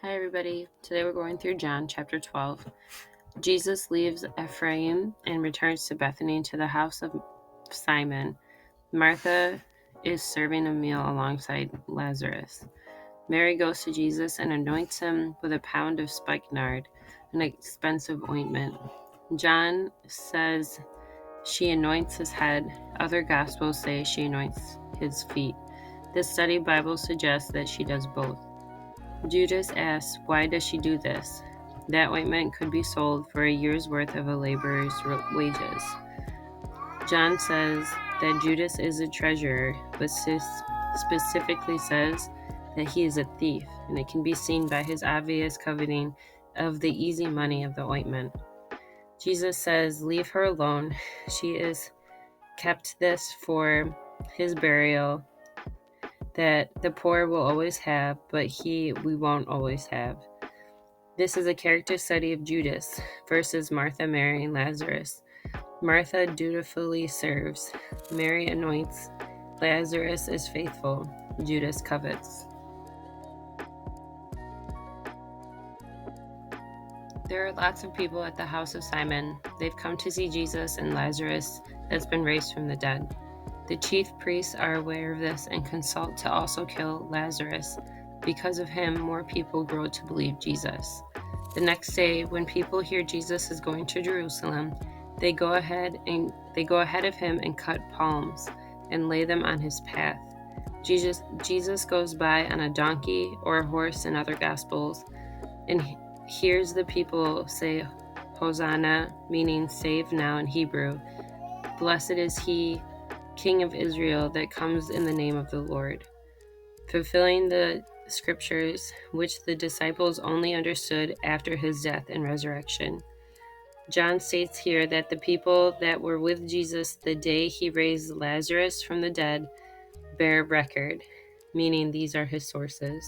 Hi, everybody. Today we're going through John chapter 12. Jesus leaves Ephraim and returns to Bethany to the house of Simon. Martha is serving a meal alongside Lazarus. Mary goes to Jesus and anoints him with a pound of spikenard, an expensive ointment. John says she anoints his head. Other gospels say she anoints his feet. This study Bible suggests that she does both. Judas asks, why does she do this? That ointment could be sold for a year's worth of a laborer's wages. John says that Judas is a treasurer, but specifically says that he is a thief, and it can be seen by his obvious coveting of the easy money of the ointment. Jesus says, leave her alone. She is kept this for his burial, that the poor will always have, but we won't always have. This is a character study of Judas versus Martha, Mary, and Lazarus. Martha dutifully serves. Mary anoints. Lazarus is faithful. Judas covets. There are lots of people at the house of Simon. They've come to see Jesus and Lazarus that's been raised from the dead. The chief priests are aware of this and consult to also kill Lazarus. Because of him, more people grow to believe Jesus. The next day, when people hear Jesus is going to Jerusalem, they go ahead of him and cut palms and lay them on his path. Jesus goes by on a donkey or a horse in other gospels and hears the people say Hosanna, meaning save now in Hebrew. Blessed is he, King of Israel, that comes in the name of the Lord. Fulfilling the scriptures which the disciples only understood after his death and resurrection. John states here that the people that were with Jesus the day he raised Lazarus from the dead bear record, meaning these are his sources.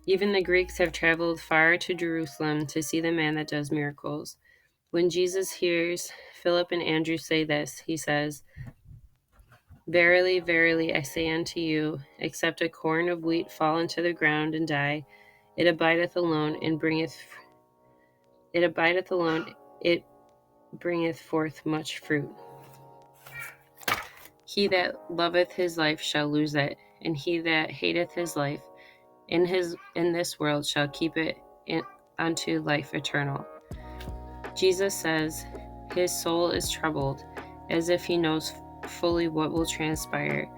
Even the Greeks have traveled far to Jerusalem to see the man that does miracles. When Jesus hears Philip and Andrew say this, he says, Verily, verily, I say unto you, except a corn of wheat fall into the ground and die, it abideth alone, it bringeth forth much fruit. He that loveth his life shall lose it, and he that hateth his life in this world shall keep it unto life eternal. Jesus says his soul is troubled, as if he knows fully what will transpire.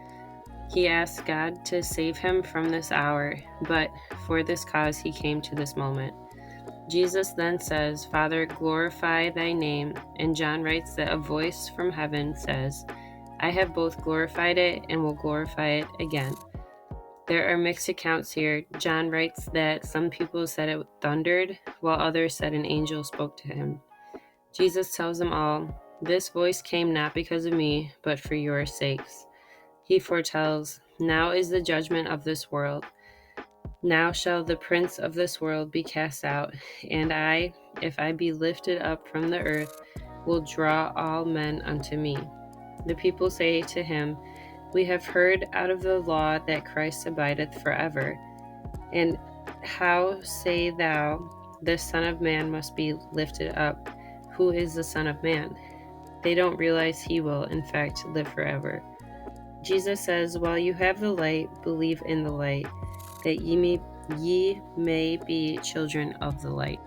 He asks God to save him from this hour, but for this cause he came to this moment. Jesus then says, Father, glorify thy name, and John writes that a voice from heaven says, I have both glorified it and will glorify it again. There are mixed accounts here. John writes that some people said it thundered, while others said an angel spoke to him. Jesus tells them all, this voice came not because of me, but for your sakes. He foretells, now is the judgment of this world. Now shall the prince of this world be cast out, and I, if I be lifted up from the earth, will draw all men unto me. The people say to him, we have heard out of the law that Christ abideth forever. And how say thou, the Son of Man must be lifted up? Who is the Son of Man? They don't realize he will, in fact, live forever. Jesus says, while you have the light, believe in the light, that ye may be children of the light.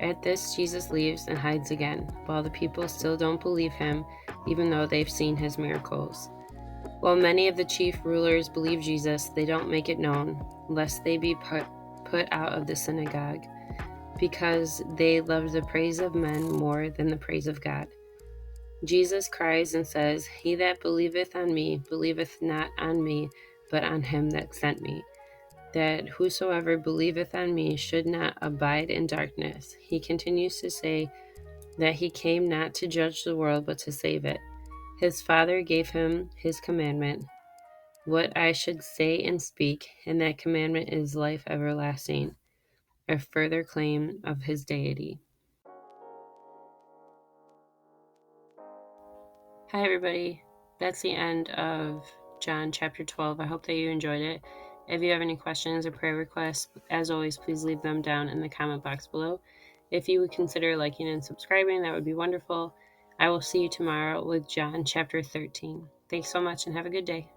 At this, Jesus leaves and hides again, while the people still don't believe him, even though they've seen his miracles. While many of the chief rulers believe Jesus, they don't make it known, lest they be put out of the synagogue, because they love the praise of men more than the praise of God. Jesus cries and says, he that believeth on me, believeth not on me, but on him that sent me. That whosoever believeth on me should not abide in darkness. He continues to say that he came not to judge the world, but to save it. His Father gave him his commandment, what I should say and speak, and that commandment is life everlasting, a further claim of his deity. Hi, everybody. That's the end of John chapter 12. I hope that you enjoyed it. If you have any questions or prayer requests, as always, please leave them down in the comment box below. If you would consider liking and subscribing, that would be wonderful. I will see you tomorrow with John chapter 13. Thanks so much and have a good day.